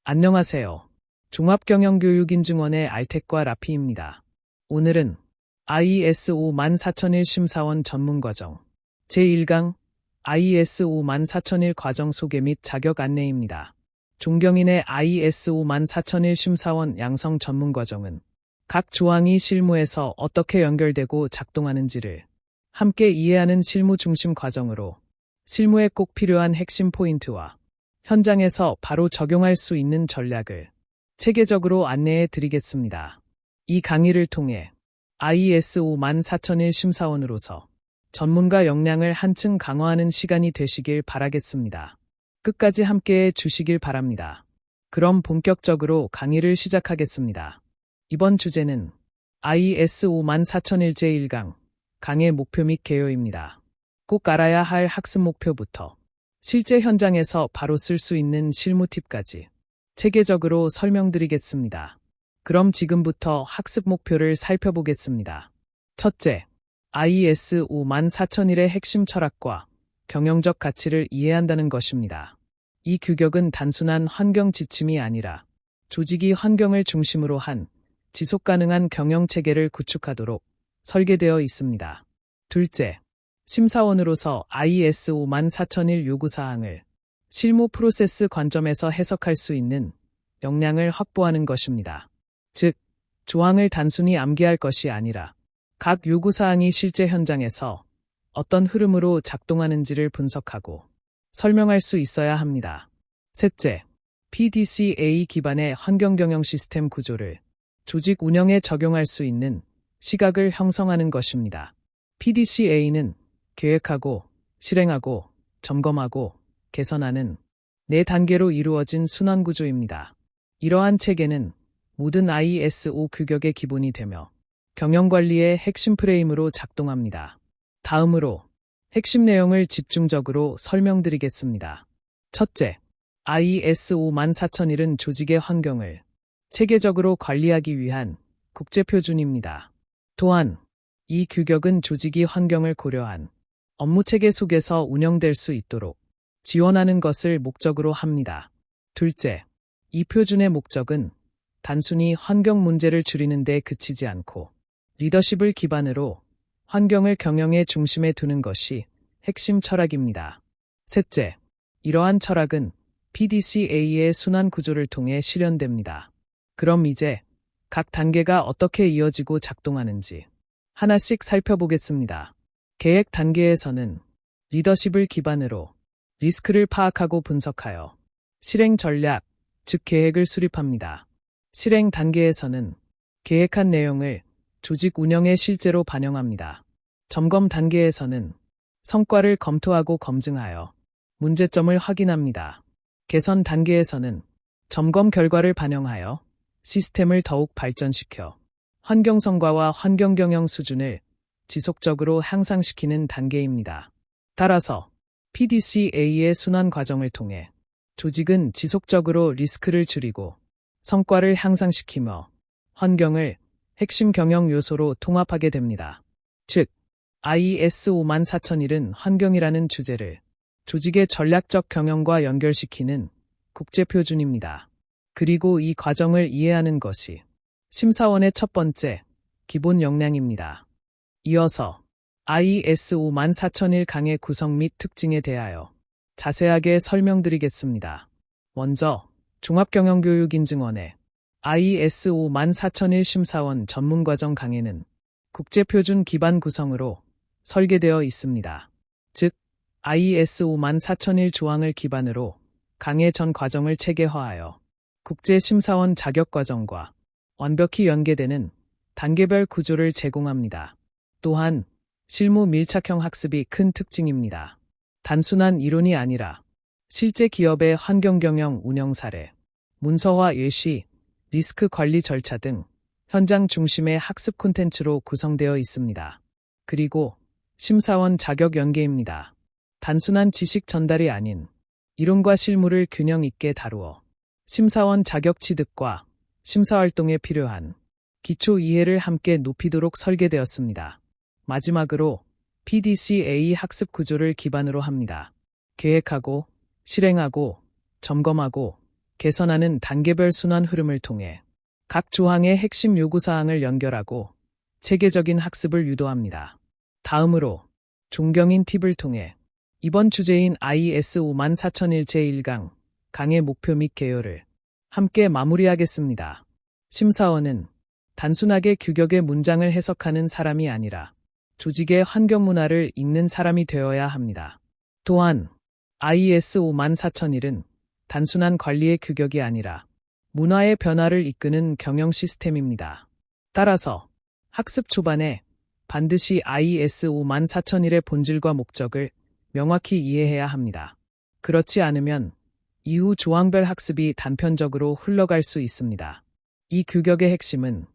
안녕하세요. 종합경영교육인증원의 알텍과 라피입니다. 오늘은 ISO 14001 심사원 전문과정 제1강 ISO 14001 과정 소개 및 자격 안내입니다. 존경인의 ISO 14001 심사원 양성 전문과정은 각 조항이 실무에서 어떻게 연결되고 작동하는지를 함께 이해하는 실무 중심 과정으로 실무에 꼭 필요한 핵심 포인트와 현장에서 바로 적용할 수 있는 전략을 체계적으로 안내해 드리겠습니다. 이 강의를 통해 ISO 14001 심사원으로서 전문가 역량을 한층 강화하는 시간이 되시길 바라겠습니다. 끝까지 함께해 주시길 바랍니다. 그럼 본격적으로 강의를 시작하겠습니다. 이번 주제는 ISO 14001 제1강 강의 목표 및 개요입니다. 꼭 알아야 할 학습 목표부터 실제 현장에서 바로 쓸 수 있는 실무 팁까지 체계적으로 설명드리겠습니다. 그럼 지금부터 학습 목표를 살펴보겠습니다. 첫째, ISO 14001의 핵심 철학과 경영적 가치를 이해한다는 것입니다. 이 규격은 단순한 환경 지침이 아니라 조직이 환경을 중심으로 한 지속가능한 경영체계를 구축하도록 설계되어 있습니다. 둘째, 심사원으로서 ISO 14001 요구사항을 실무 프로세스 관점에서 해석할 수 있는 역량을 확보하는 것입니다. 즉, 조항을 단순히 암기할 것이 아니라 각 요구사항이 실제 현장에서 어떤 흐름으로 작동하는지를 분석하고 설명할 수 있어야 합니다. 셋째, PDCA 기반의 환경경영 시스템 구조를 조직 운영에 적용할 수 있는 시각을 형성하는 것입니다. PDCA는 계획하고, 실행하고, 점검하고, 개선하는 4단계로 이루어진 순환구조입니다. 이러한 체계는 모든 ISO 규격의 기본이 되며 경영관리의 핵심 프레임으로 작동합니다. 다음으로 핵심 내용을 집중적으로 설명드리겠습니다. 첫째, ISO 14001은 조직의 환경을 체계적으로 관리하기 위한 국제표준입니다. 또한 이 규격은 조직이 환경을 고려한 업무체계 속에서 운영될 수 있도록 지원하는 것을 목적으로 합니다. 둘째, 이 표준의 목적은 단순히 환경 문제를 줄이는 데 그치지 않고 리더십을 기반으로 환경을 경영의 중심에 두는 것이 핵심 철학입니다. 셋째, 이러한 철학은 PDCA의 순환 구조를 통해 실현됩니다. 그럼 이제 각 단계가 어떻게 이어지고 작동하는지 하나씩 살펴보겠습니다. 계획 단계에서는 리더십을 기반으로 리스크를 파악하고 분석하여 실행 전략, 즉 계획을 수립합니다. 실행 단계에서는 계획한 내용을 조직 운영에 실제로 반영합니다. 점검 단계에서는 성과를 검토하고 검증하여 문제점을 확인합니다. 개선 단계에서는 점검 결과를 반영하여 시스템을 더욱 발전시켜 환경 성과와 환경 경영 수준을 지속적으로 향상시키는 단계입니다. 따라서 PDCA의 순환 과정을 통해 조직은 지속적으로 리스크를 줄이고 성과를 향상시키며 환경을 핵심 경영 요소로 통합하게 됩니다. 즉, ISO 14001은 환경이라는 주제를 조직의 전략적 경영과 연결시키는 국제표준입니다. 그리고 이 과정을 이해하는 것이 심사원의 첫 번째 기본 역량입니다. 이어서 ISO 14001 강의 구성 및 특징에 대하여 자세하게 설명드리겠습니다. 먼저 종합경영교육인증원의 ISO 14001 심사원 전문과정 강의는 국제표준 기반 구성으로 설계되어 있습니다. 즉, ISO 14001 조항을 기반으로 강의 전 과정을 체계화하여 국제심사원 자격과정과 완벽히 연계되는 단계별 구조를 제공합니다. 또한 실무 밀착형 학습이 큰 특징입니다. 단순한 이론이 아니라 실제 기업의 환경경영 운영 사례, 문서화 예시, 리스크 관리 절차 등 현장 중심의 학습 콘텐츠로 구성되어 있습니다. 그리고 심사원 자격 연계입니다. 단순한 지식 전달이 아닌 이론과 실무를 균형 있게 다루어 심사원 자격 취득과 심사활동에 필요한 기초 이해를 함께 높이도록 설계되었습니다. 마지막으로 PDCA 학습 구조를 기반으로 합니다. 계획하고, 실행하고, 점검하고, 개선하는 단계별 순환 흐름을 통해 각 조항의 핵심 요구사항을 연결하고 체계적인 학습을 유도합니다. 다음으로 존경인 팁을 통해 이번 주제인 ISO 14001 제1강 강의 목표 및 개요를 함께 마무리하겠습니다. 심사원은 단순하게 규격의 문장을 해석하는 사람이 아니라 조직의 환경 문화를 읽는 사람이 되어야 합니다. 또한 ISO 14001은 단순한 관리의 규격이 아니라 문화의 변화를 이끄는 경영 시스템입니다. 따라서 학습 초반에 반드시 ISO 14001의 본질과 목적을 명확히 이해해야 합니다. 그렇지 않으면 이후 조항별 학습이 단편적으로 흘러갈 수 있습니다. 이 규격의 핵심은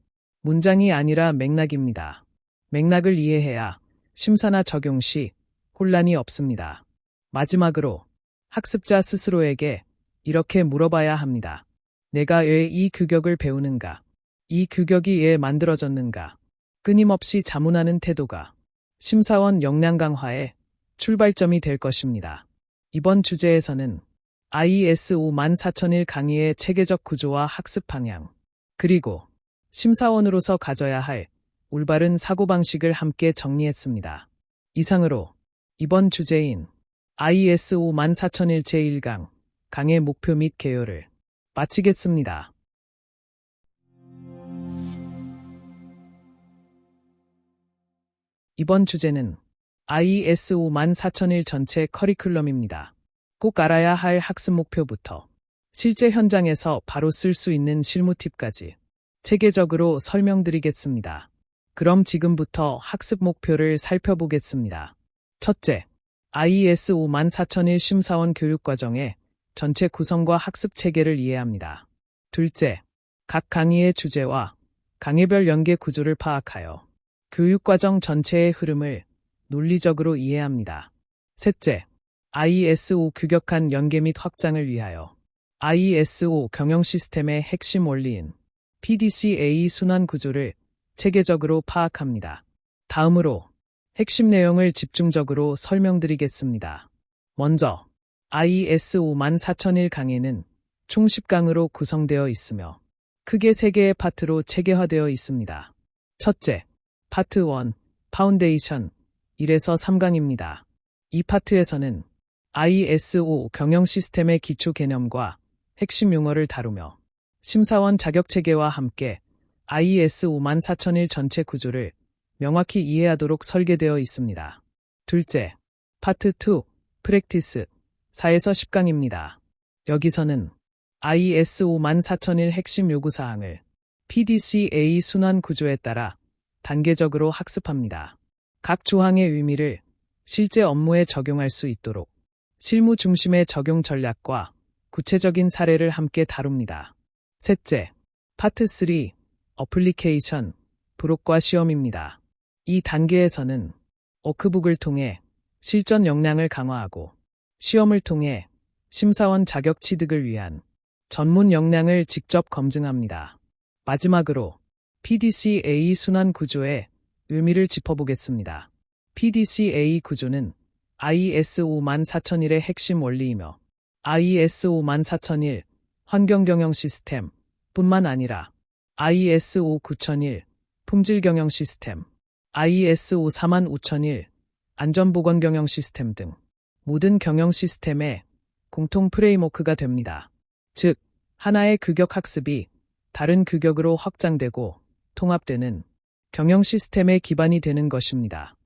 문장이 아니라 맥락입니다. 맥락을 이해해야 심사나 적용 시 혼란이 없습니다. 마지막으로 학습자 스스로에게 이렇게 물어봐야 합니다. 내가 왜 이 규격을 배우는가? 이 규격이 왜 만들어졌는가? 끊임없이 자문하는 태도가 심사원 역량 강화의 출발점이 될 것입니다. 이번 주제에서는 ISO 14001 강의의 체계적 구조와 학습 방향, 그리고 심사원으로서 가져야 할 올바른 사고방식을 함께 정리했습니다. 이상으로 이번 주제인 ISO 14001 제1강 강의 목표 및 개요를 마치겠습니다. 이번 주제는 ISO 14001 전체 커리큘럼입니다. 꼭 알아야 할 학습 목표부터 실제 현장에서 바로 쓸 수 있는 실무 팁까지 체계적으로 설명드리겠습니다. 그럼 지금부터 학습 목표를 살펴보겠습니다. 첫째, ISO 14001 심사원 교육과정의 전체 구성과 학습 체계를 이해합니다. 둘째, 각 강의의 주제와 강의별 연계 구조를 파악하여 교육과정 전체의 흐름을 논리적으로 이해합니다. 셋째, ISO 규격한 연계 및 확장을 위하여 ISO 경영 시스템의 핵심 원리인 PDCA 순환 구조를 체계적으로 파악합니다. 다음으로 핵심 내용을 집중적으로 설명드리겠습니다. 먼저 ISO 14001 강의는 총 10강으로 구성되어 있으며 크게 3개의 파트로 체계화되어 있습니다. 첫째, 파트 1, 파운데이션 1에서 3강입니다. 이 파트에서는 ISO 경영 시스템의 기초 개념과 핵심 용어를 다루며 심사원 자격 체계와 함께 ISO 14001 전체 구조를 명확히 이해하도록 설계되어 있습니다. 둘째, 파트 2, 프랙티스 4에서 10강입니다. 여기서는 ISO 14001 핵심 요구사항을 PDCA 순환 구조에 따라 단계적으로 학습합니다. 각 조항의 의미를 실제 업무에 적용할 수 있도록 실무 중심의 적용 전략과 구체적인 사례를 함께 다룹니다. 셋째, 파트 3, 어플리케이션, 부록과 시험입니다. 이 단계에서는 워크북을 통해 실전 역량을 강화하고 시험을 통해 심사원 자격 취득을 위한 전문 역량을 직접 검증합니다. 마지막으로 PDCA 순환 구조의 의미를 짚어보겠습니다. PDCA 구조는 ISO 14001의 핵심 원리이며 ISO 14001 환경경영 시스템 뿐만 아니라 ISO 9001 품질경영 시스템, ISO 45001 안전보건경영 시스템 등 모든 경영 시스템의 공통 프레임워크가 됩니다. 즉, 하나의 규격 학습이 다른 규격으로 확장되고 통합되는 경영 시스템의 기반이 되는 것입니다.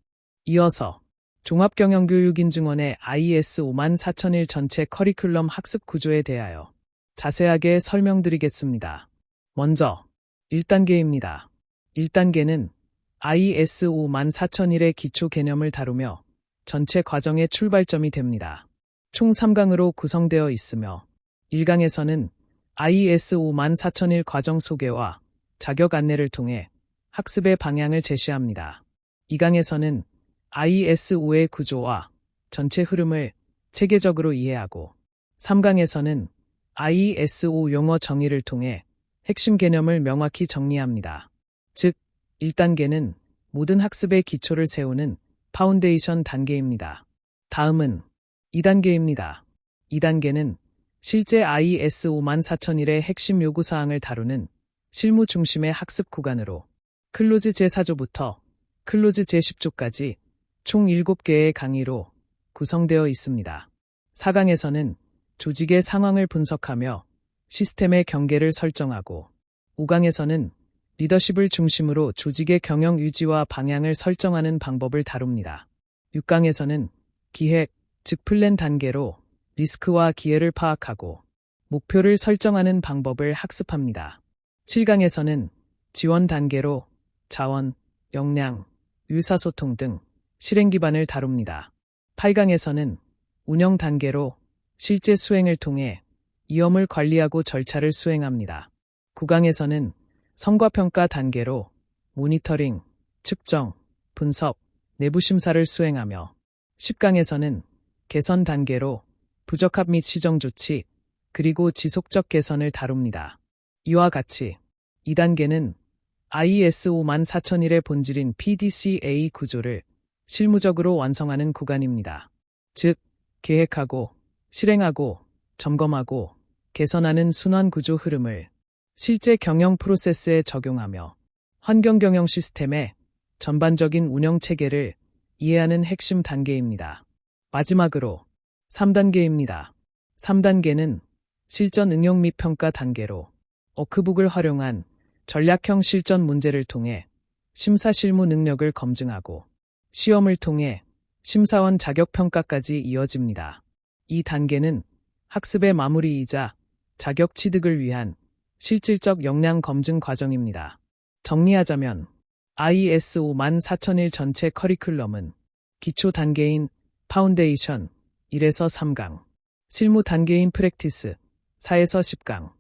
이어서 종합경영교육인증원의 ISO 14001 전체 커리큘럼 학습 구조에 대하여 자세하게 설명드리겠습니다. 먼저 1단계입니다. 1단계는 ISO 14001의 기초 개념을 다루며 전체 과정의 출발점이 됩니다. 총 3강으로 구성되어 있으며 1강에서는 ISO 14001 과정 소개와 자격 안내를 통해 학습의 방향을 제시합니다. 2강에서는 ISO의 구조와 전체 흐름을 체계적으로 이해하고 3강에서는 ISO 용어 정의를 통해 핵심 개념을 명확히 정리합니다. 즉, 1단계는 모든 학습의 기초를 세우는 파운데이션 단계입니다. 다음은 2단계입니다. 2단계는 실제 ISO 14001의 핵심 요구사항을 다루는 실무 중심의 학습 구간으로 클로즈 제4조부터 클로즈 제10조까지 총 7개의 강의로 구성되어 있습니다. 4강에서는 조직의 상황을 분석하며 시스템의 경계를 설정하고, 5강에서는 리더십을 중심으로 조직의 경영 유지와 방향을 설정하는 방법을 다룹니다. 6강에서는 기획, 즉 플랜 단계로 리스크와 기회를 파악하고 목표를 설정하는 방법을 학습합니다. 7강에서는 지원 단계로 자원, 역량, 의사소통 등 실행 기반을 다룹니다. 8강에서는 운영 단계로 실제 수행을 통해 위험을 관리하고 절차를 수행합니다. 9강에서는 성과평가 단계로 모니터링, 측정, 분석, 내부 심사를 수행하며, 10강에서는 개선 단계로 부적합 및 시정 조치, 그리고 지속적 개선을 다룹니다. 이와 같이 2단계는 ISO 14001의 본질인 PDCA 구조를 실무적으로 완성하는 구간입니다. 즉, 계획하고, 실행하고, 점검하고, 개선하는 순환 구조 흐름을 실제 경영 프로세스에 적용하며 환경 경영 시스템의 전반적인 운영 체계를 이해하는 핵심 단계입니다. 마지막으로 3단계입니다. 3단계는 실전 응용 및 평가 단계로 워크북을 활용한 전략형 실전 문제를 통해 심사 실무 능력을 검증하고, 시험을 통해 심사원 자격 평가까지 이어집니다. 이 단계는 학습의 마무리이자 자격 취득을 위한 실질적 역량 검증 과정입니다. 정리하자면 ISO 14001 전체 커리큘럼은 기초 단계인 파운데이션 1에서 3강, 실무 단계인 프랙티스 4에서 10강,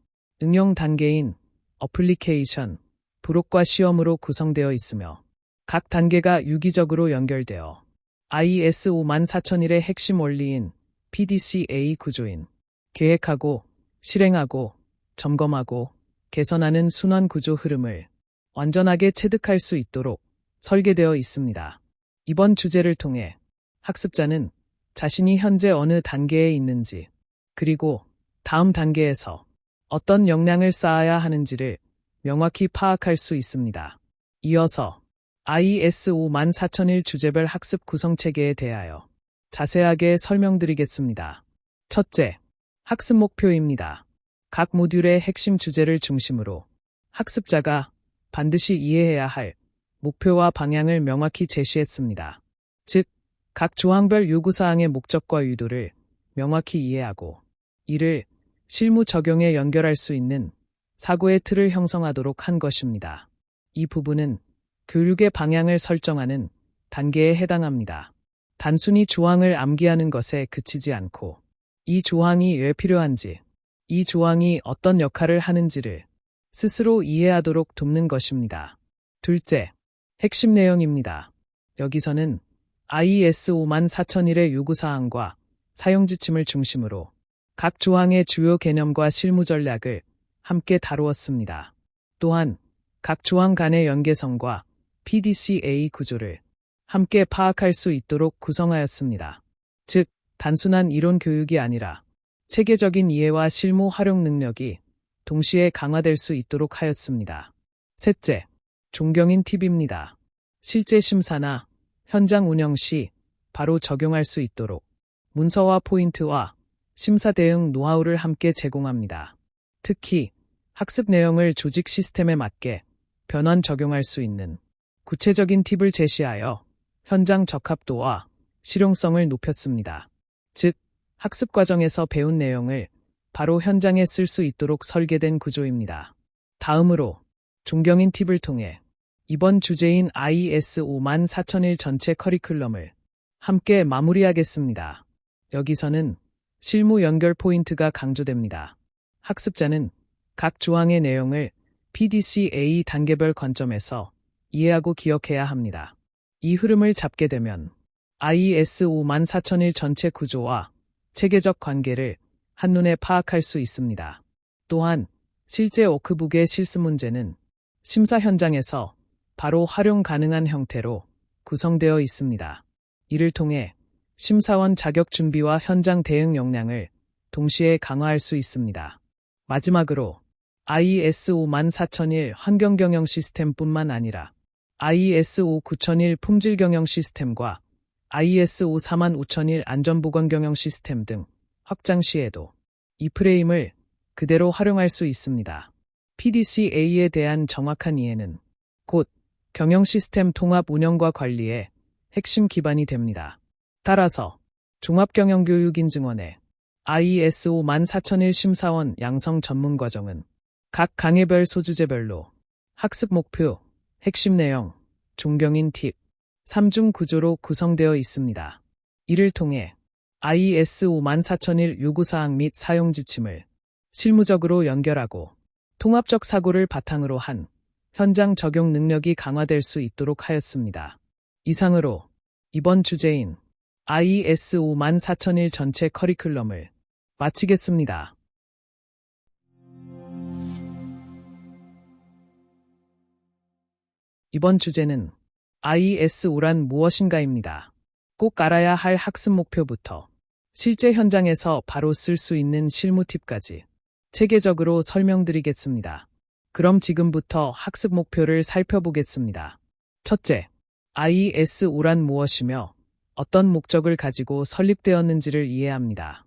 응용 단계인 어플리케이션, 부록과 시험으로 구성되어 있으며, 각 단계가 유기적으로 연결되어 ISO 14001의 핵심 원리인 PDCA 구조인 계획하고, 실행하고, 점검하고, 개선하는 순환 구조 흐름을 완전하게 체득할 수 있도록 설계되어 있습니다. 이번 주제를 통해 학습자는 자신이 현재 어느 단계에 있는지, 그리고 다음 단계에서 어떤 역량을 쌓아야 하는지를 명확히 파악할 수 있습니다. 이어서 ISO 14001 주제별 학습 구성 체계에 대하여 자세하게 설명드리겠습니다. 첫째, 학습 목표입니다. 각 모듈의 핵심 주제를 중심으로 학습자가 반드시 이해해야 할 목표와 방향을 명확히 제시했습니다. 즉, 각 조항별 요구사항의 목적과 유도를 명확히 이해하고, 이를 실무 적용에 연결할 수 있는 사고의 틀을 형성하도록 한 것입니다. 이 부분은 교육의 방향을 설정하는 단계에 해당합니다. 단순히 조항을 암기하는 것에 그치지 않고, 이 조항이 왜 필요한지, 이 조항이 어떤 역할을 하는지를 스스로 이해하도록 돕는 것입니다. 둘째, 핵심 내용입니다. 여기서는 ISO 14001의 요구사항과 사용지침을 중심으로 각 조항의 주요 개념과 실무 전략을 함께 다루었습니다. 또한 각 조항 간의 연계성과 PDCA 구조를 함께 파악할 수 있도록 구성하였습니다. 즉, 단순한 이론 교육이 아니라 체계적인 이해와 실무 활용 능력이 동시에 강화될 수 있도록 하였습니다. 셋째, 존경인 팁입니다. 실제 심사나 현장 운영 시 바로 적용할 수 있도록 문서화 포인트와 심사 대응 노하우를 함께 제공합니다. 특히 학습 내용을 조직 시스템에 맞게 변환 적용할 수 있는 구체적인 팁을 제시하여 현장 적합도와 실용성을 높였습니다. 즉, 학습 과정에서 배운 내용을 바로 현장에 쓸 수 있도록 설계된 구조입니다. 다음으로 존경인 팁을 통해 이번 주제인 ISO 14001 전체 커리큘럼을 함께 마무리하겠습니다. 여기서는 실무 연결 포인트가 강조됩니다. 학습자는 각 조항의 내용을 PDCA 단계별 관점에서 이해하고 기억해야 합니다. 이 흐름을 잡게 되면 ISO 14001 전체 구조와 체계적 관계를 한눈에 파악할 수 있습니다. 또한 실제 워크북의 실습 문제는 심사 현장에서 바로 활용 가능한 형태로 구성되어 있습니다. 이를 통해 심사원 자격 준비와 현장 대응 역량을 동시에 강화할 수 있습니다. 마지막으로 ISO 14001 환경경영 시스템뿐만 아니라 ISO 9001 품질경영 시스템과 ISO 45001 안전보건경영 시스템 등 확장 시에도 이 프레임을 그대로 활용할 수 있습니다. PDCA에 대한 정확한 이해는 곧 경영 시스템 통합 운영과 관리의 핵심 기반이 됩니다. 따라서 종합경영교육인증원의 ISO 14001 심사원 양성 전문과정은 각 강의별 소주제별로 학습 목표, 핵심 내용, 종경인 팁, 3중 구조로 구성되어 있습니다. 이를 통해 ISO 14001 요구사항 및 사용 지침을 실무적으로 연결하고 통합적 사고를 바탕으로 한 현장 적용 능력이 강화될 수 있도록 하였습니다. 이상으로 이번 주제인 ISO 14001 전체 커리큘럼을 마치겠습니다. 이번 주제는 ISO란 무엇인가입니다. 꼭 알아야 할 학습 목표부터 실제 현장에서 바로 쓸 수 있는 실무 팁까지 체계적으로 설명드리겠습니다. 그럼 지금부터 학습 목표를 살펴보겠습니다. 첫째, ISO란 무엇이며 어떤 목적을 가지고 설립되었는지를 이해합니다.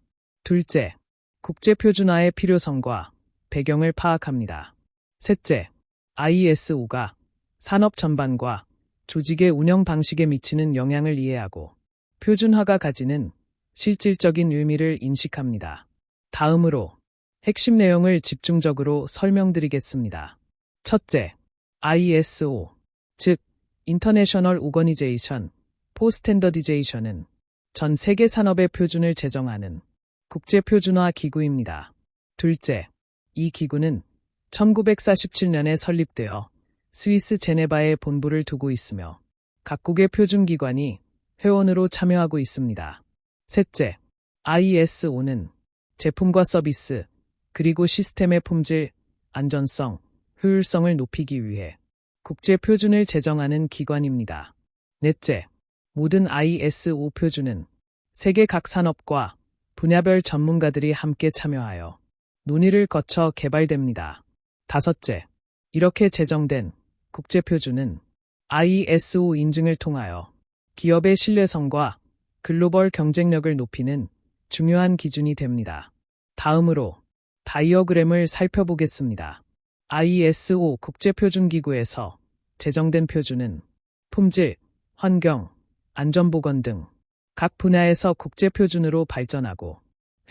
둘째, 국제표준화의 필요성과 배경을 파악합니다. 셋째, ISO가 산업 전반과 조직의 운영 방식에 미치는 영향을 이해하고 표준화가 가지는 실질적인 의미를 인식합니다. 다음으로 핵심 내용을 집중적으로 설명드리겠습니다. 첫째, ISO, 즉 International Organization for Standardization 전 세계 산업의 표준을 제정하는 국제표준화 기구입니다. 둘째, 이 기구는 1947년에 설립되어 스위스 제네바에 본부를 두고 있으며 각국의 표준기관이 회원으로 참여하고 있습니다. 셋째, ISO는 제품과 서비스, 그리고 시스템의 품질, 안전성, 효율성을 높이기 위해 국제 표준을 제정하는 기관입니다. 넷째, 모든 ISO 표준은 세계 각 산업과 분야별 전문가들이 함께 참여하여 논의를 거쳐 개발됩니다. 다섯째, 이렇게 제정된 국제 표준은 ISO 인증을 통하여 기업의 신뢰성과 글로벌 경쟁력을 높이는 중요한 기준이 됩니다. 다음으로 다이어그램을 살펴보겠습니다. ISO 국제표준기구에서 제정된 표준은 품질, 환경, 안전보건 등 각 분야에서 국제표준으로 발전하고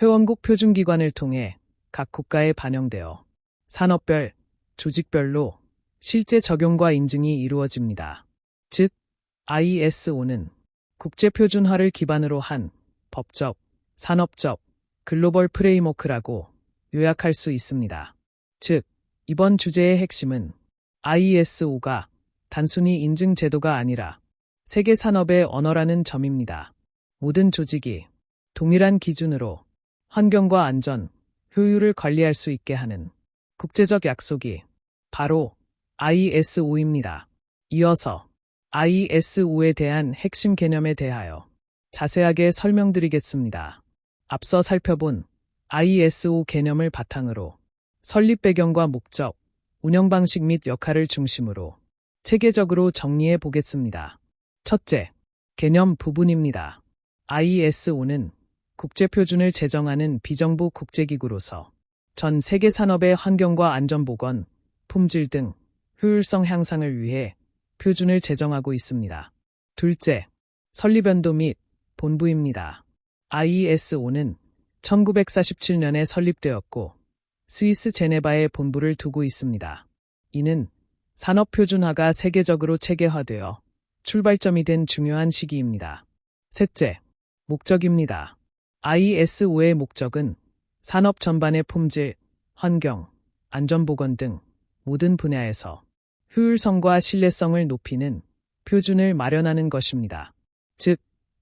회원국 표준기관을 통해 각 국가에 반영되어 산업별, 조직별로 실제 적용과 인증이 이루어집니다. 즉, ISO는 국제표준화를 기반으로 한 법적, 산업적, 글로벌 프레임워크라고 요약할 수 있습니다. 즉, 이번 주제의 핵심은 ISO가 단순히 인증 제도가 아니라 세계 산업의 언어라는 점입니다. 모든 조직이 동일한 기준으로 환경과 안전, 효율을 관리할 수 있게 하는 국제적 약속이 바로 ISO입니다. 이어서 ISO에 대한 핵심 개념에 대하여 자세하게 설명드리겠습니다. 앞서 살펴본 ISO 개념을 바탕으로 설립 배경과 목적, 운영 방식 및 역할을 중심으로 체계적으로 정리해 보겠습니다. 첫째, 개념 부분입니다. ISO는 국제표준을 제정하는 비정부 국제기구로서 전 세계 산업의 환경과 안전보건, 품질 등 효율성 향상을 위해 표준을 제정하고 있습니다. 둘째, 설립연도 및 본부입니다. ISO는 1947년에 설립되었고 스위스 제네바에 본부를 두고 있습니다. 이는 산업 표준화가 세계적으로 체계화되어 출발점이 된 중요한 시기입니다. 셋째, 목적입니다. ISO의 목적은 산업 전반의 품질, 환경, 안전보건 등 모든 분야에서 효율성과 신뢰성을 높이는 표준을 마련하는 것입니다. 즉,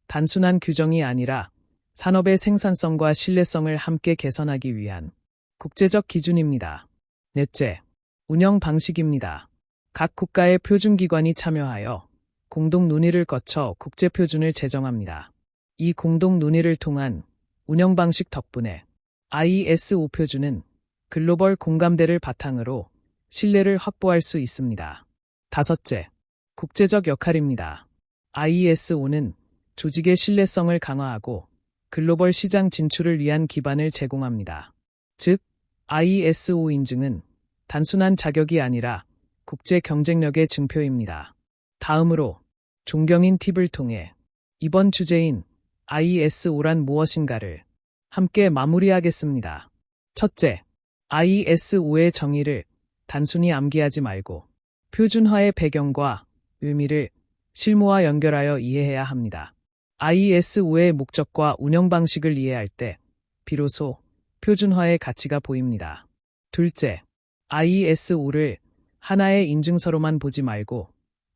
단순한 규정이 아니라 산업의 생산성과 신뢰성을 함께 개선하기 위한 국제적 기준입니다. 넷째, 운영 방식입니다. 각 국가의 표준기관이 참여하여 공동 논의를 거쳐 국제표준을 제정합니다. 이 공동 논의를 통한 운영 방식 덕분에 ISO 표준은 글로벌 공감대를 바탕으로 신뢰를 확보할 수 있습니다. 다섯째, 국제적 역할입니다. ISO는 조직의 신뢰성을 강화하고 글로벌 시장 진출을 위한 기반을 제공합니다. 즉, ISO 인증은 단순한 자격이 아니라 국제 경쟁력의 증표입니다. 다음으로 존경인 팁을 통해 이번 주제인 ISO란 무엇인가를 함께 마무리하겠습니다. 첫째, ISO의 정의를 단순히 암기하지 말고 표준화의 배경과 의미를 실무와 연결하여 이해해야 합니다. ISO의 목적과 운영 방식을 이해할 때 비로소 표준화의 가치가 보입니다. 둘째, ISO를 하나의 인증서로만 보지 말고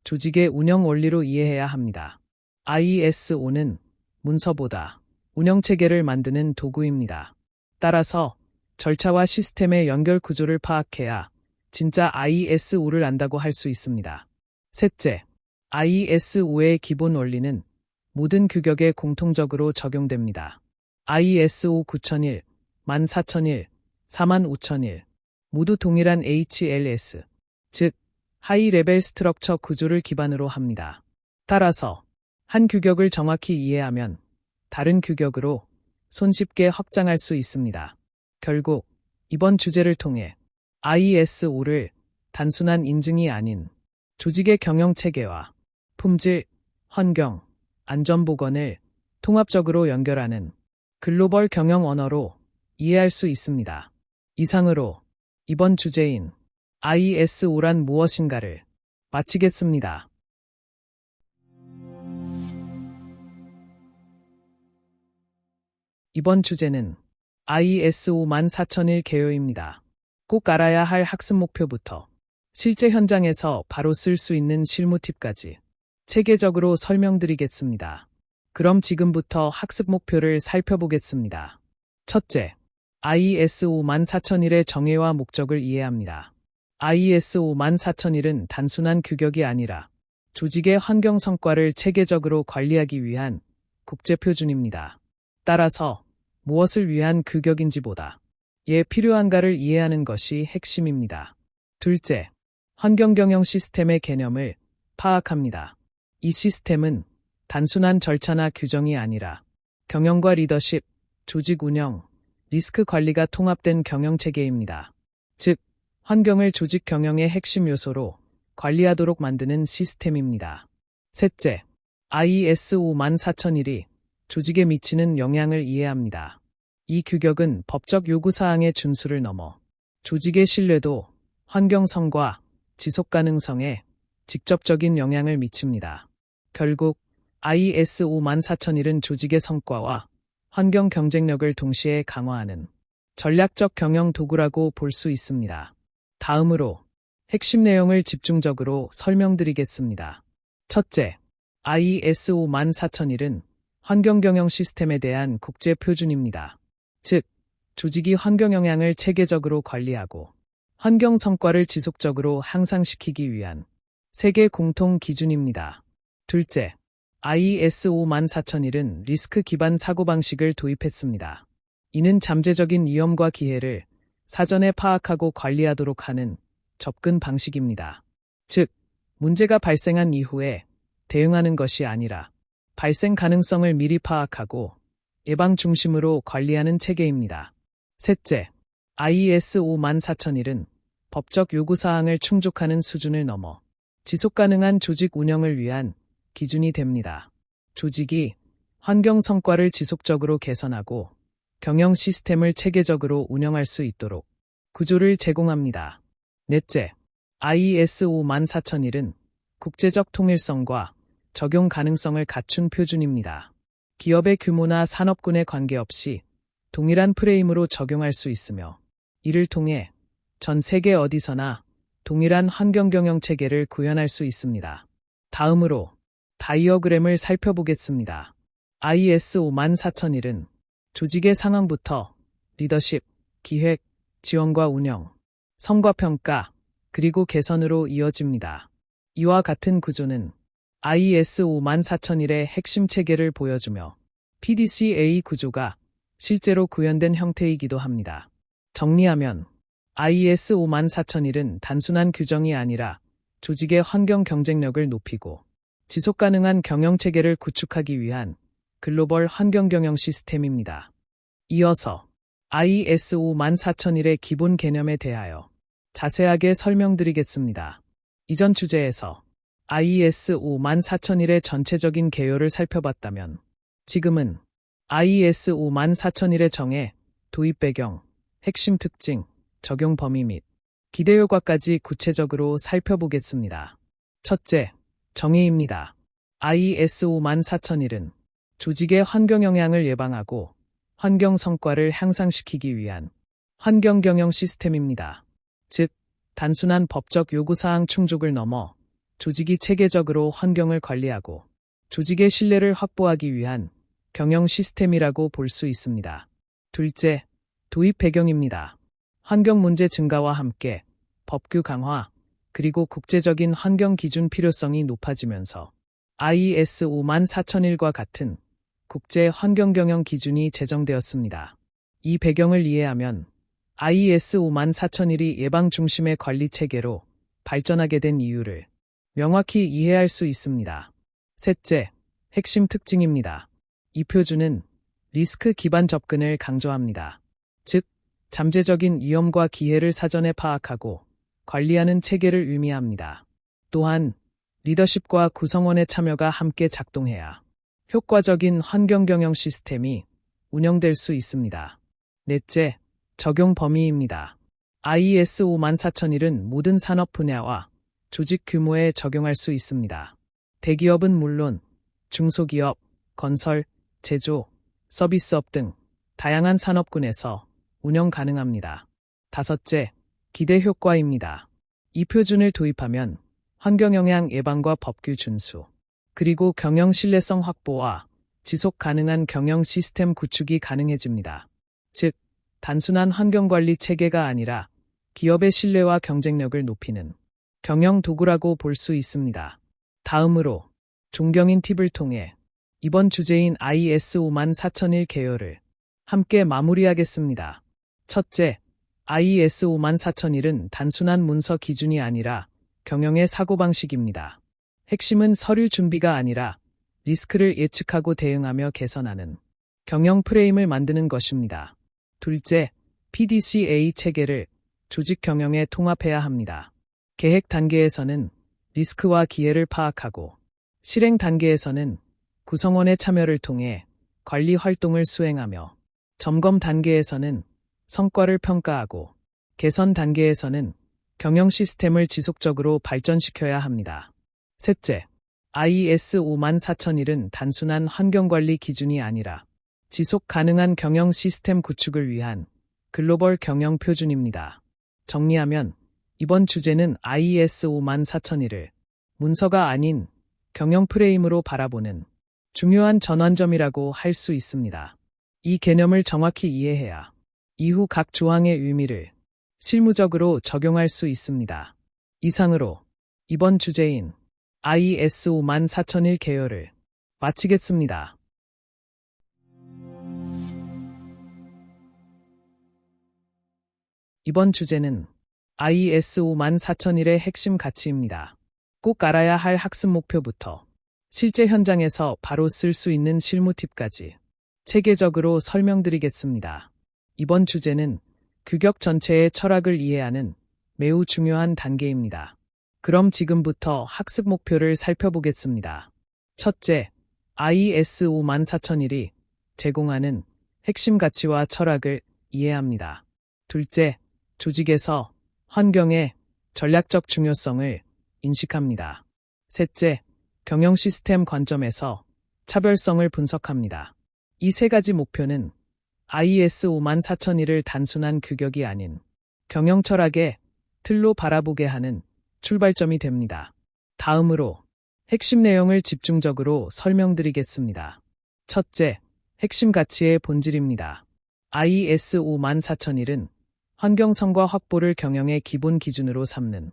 조직의 운영 원리로 이해해야 합니다. ISO는 문서보다 운영체계를 만드는 도구입니다. 따라서 절차와 시스템의 연결 구조를 파악해야 진짜 ISO를 안다고 할 수 있습니다. 셋째, ISO의 기본 원리는 모든 규격에 공통적으로 적용됩니다. ISO 9001, 14001, 45001 모두 동일한 HLS, 즉 하이 레벨 스트럭처 구조를 기반으로 합니다. 따라서 한 규격을 정확히 이해하면 다른 규격으로 손쉽게 확장할 수 있습니다. 결국 이번 주제를 통해 ISO를 단순한 인증이 아닌 조직의 경영 체계와 품질, 환경, 안전보건을 통합적으로 연결하는 글로벌 경영 언어로 이해할 수 있습니다. 이상으로 이번 주제인 ISO란 무엇인가를 마치겠습니다. 이번 주제는 ISO 14001 개요입니다. 꼭 알아야 할 학습 목표부터 실제 현장에서 바로 쓸 수 있는 실무 팁까지 체계적으로 설명드리겠습니다. 그럼 지금부터 학습 목표를 살펴보겠습니다. 첫째, ISO 14001의 정의와 목적을 이해합니다. ISO 14001은 단순한 규격이 아니라 조직의 환경 성과를 체계적으로 관리하기 위한 국제표준입니다. 따라서 무엇을 위한 규격인지보다 왜 필요한가를 이해하는 것이 핵심입니다. 둘째, 환경경영 시스템의 개념을 파악합니다. 이 시스템은 단순한 절차나 규정이 아니라 경영과 리더십, 조직 운영, 리스크 관리가 통합된 경영체계입니다. 즉, 환경을 조직 경영의 핵심 요소로 관리하도록 만드는 시스템입니다. 셋째, ISO 14001이 조직에 미치는 영향을 이해합니다. 이 규격은 법적 요구사항의 준수를 넘어 조직의 신뢰도, 환경성과 지속가능성에 직접적인 영향을 미칩니다. 결국 ISO 14001은 조직의 성과와 환경 경쟁력을 동시에 강화하는 전략적 경영 도구라고 볼 수 있습니다. 다음으로 핵심 내용을 집중적으로 설명드리겠습니다. 첫째, ISO 14001은 환경경영 시스템에 대한 국제 표준입니다. 즉, 조직이 환경 영향을 체계적으로 관리하고 환경 성과를 지속적으로 향상시키기 위한 세계 공통 기준입니다. 둘째, ISO 14001은 리스크 기반 사고방식을 도입했습니다. 이는 잠재적인 위험과 기회를 사전에 파악하고 관리하도록 하는 접근 방식입니다. 즉, 문제가 발생한 이후에 대응하는 것이 아니라 발생 가능성을 미리 파악하고 예방 중심으로 관리하는 체계입니다. 셋째, ISO 14001은 법적 요구사항을 충족하는 수준을 넘어 지속가능한 조직 운영을 위한 기준이 됩니다. 조직이 환경 성과를 지속적으로 개선하고 경영 시스템을 체계적으로 운영할 수 있도록 구조를 제공합니다. 넷째, ISO 14001은 국제적 통일성과 적용 가능성을 갖춘 표준입니다. 기업의 규모나 산업군에 관계없이 동일한 프레임으로 적용할 수 있으며 이를 통해 전 세계 어디서나 동일한 환경 경영 체계를 구현할 수 있습니다. 다음으로 다이어그램을 살펴보겠습니다. ISO 14001은 조직의 상황부터 리더십, 기획, 지원과 운영, 성과평가, 그리고 개선으로 이어집니다. 이와 같은 구조는 IS 54001의 핵심 체계를 보여주며 PDCA 구조가 실제로 구현된 형태이기도 합니다. 정리하면 IS 54001은 단순한 규정이 아니라 조직의 환경 경쟁력을 높이고 지속 가능한 경영 체계를 구축하기 위한 글로벌 환경 경영 시스템입니다. 이어서 IS 54001의 기본 개념에 대하여 자세하게 설명드리겠습니다. 이전 주제에서 IS 54001의 전체적인 개요를 살펴봤다면 지금은 IS 54001의 정의, 도입 배경, 핵심 특징, 적용 범위 및 기대 효과까지 구체적으로 살펴보겠습니다. 첫째, 정의입니다. IS 54001은 조직의 환경 영향을 예방하고 환경 성과를 향상시키기 위한 환경 경영 시스템입니다. 즉, 단순한 법적 요구사항 충족을 넘어 조직이 체계적으로 환경을 관리하고 조직의 신뢰를 확보하기 위한 경영 시스템이라고 볼 수 있습니다. 둘째, 도입 배경입니다. 환경 문제 증가와 함께 법규 강화, 그리고 국제적인 환경 기준 필요성이 높아지면서 IS 54001과 같은 국제 환경 경영 기준이 제정되었습니다. 이 배경을 이해하면 IS 54001이 예방 중심의 관리 체계로 발전하게 된 이유를 명확히 이해할 수 있습니다. 셋째, 핵심 특징입니다. 이 표준은 리스크 기반 접근을 강조합니다. 즉, 잠재적인 위험과 기회를 사전에 파악하고 관리하는 체계를 의미합니다. 또한 리더십과 구성원의 참여가 함께 작동해야 효과적인 환경 경영 시스템이 운영될 수 있습니다. 넷째, 적용 범위입니다. IS 54001은 모든 산업 분야와 조직 규모에 적용할 수 있습니다. 대기업은 물론 중소기업, 건설, 제조, 서비스업 등 다양한 산업군에서 운영 가능합니다. 다섯째, 기대 효과입니다. 이 표준을 도입하면 환경 영향 예방과 법규 준수, 그리고 경영 신뢰성 확보와 지속 가능한 경영 시스템 구축이 가능해집니다. 즉, 단순한 환경관리 체계가 아니라 기업의 신뢰와 경쟁력을 높이는 경영 도구라고 볼 수 있습니다. 다음으로 존경인 팁을 통해 이번 주제인 IS 54001 개요를 함께 마무리하겠습니다. 첫째, IS 54001은 단순한 문서 기준이 아니라 경영의 사고방식입니다. 핵심은 서류 준비가 아니라 리스크를 예측하고 대응하며 개선하는 경영 프레임을 만드는 것입니다. 둘째, PDCA 체계를 조직 경영에 통합해야 합니다. 계획 단계에서는 리스크와 기회를 파악하고 실행 단계에서는 구성원의 참여를 통해 관리 활동을 수행하며 점검 단계에서는 성과를 평가하고 개선 단계에서는 경영 시스템을 지속적으로 발전시켜야 합니다. 셋째, IS 54001은 단순한 환경관리 기준이 아니라 지속 가능한 경영 시스템 구축을 위한 글로벌 경영 표준입니다. 정리하면 이번 주제는 IS 54001을 문서가 아닌 경영 프레임으로 바라보는 중요한 전환점이라고 할 수 있습니다. 이 개념을 정확히 이해해야 이후 각 조항의 의미를 실무적으로 적용할 수 있습니다. 이상으로 이번 주제인 IS 54001 개요를 마치겠습니다. 이번 주제는 IS 54001의 핵심 가치입니다. 꼭 알아야 할 학습 목표부터 실제 현장에서 바로 쓸 수 있는 실무 팁까지 체계적으로 설명드리겠습니다. 이번 주제는 규격 전체의 철학을 이해하는 매우 중요한 단계입니다. 그럼 지금부터 학습 목표를 살펴보겠습니다. 첫째, IS 54001이 제공하는 핵심 가치와 철학을 이해합니다. 둘째, 조직에서 환경의 전략적 중요성을 인식합니다. 셋째, 경영 시스템 관점에서 차별성을 분석합니다. 이 세 가지 목표는 IS 54001을 단순한 규격이 아닌 경영 철학의 틀로 바라보게 하는 출발점이 됩니다. 다음으로 핵심 내용을 집중적으로 설명드리겠습니다. 첫째, 핵심 가치의 본질입니다. IS 54001은 환경성과 확보를 경영의 기본 기준으로 삼는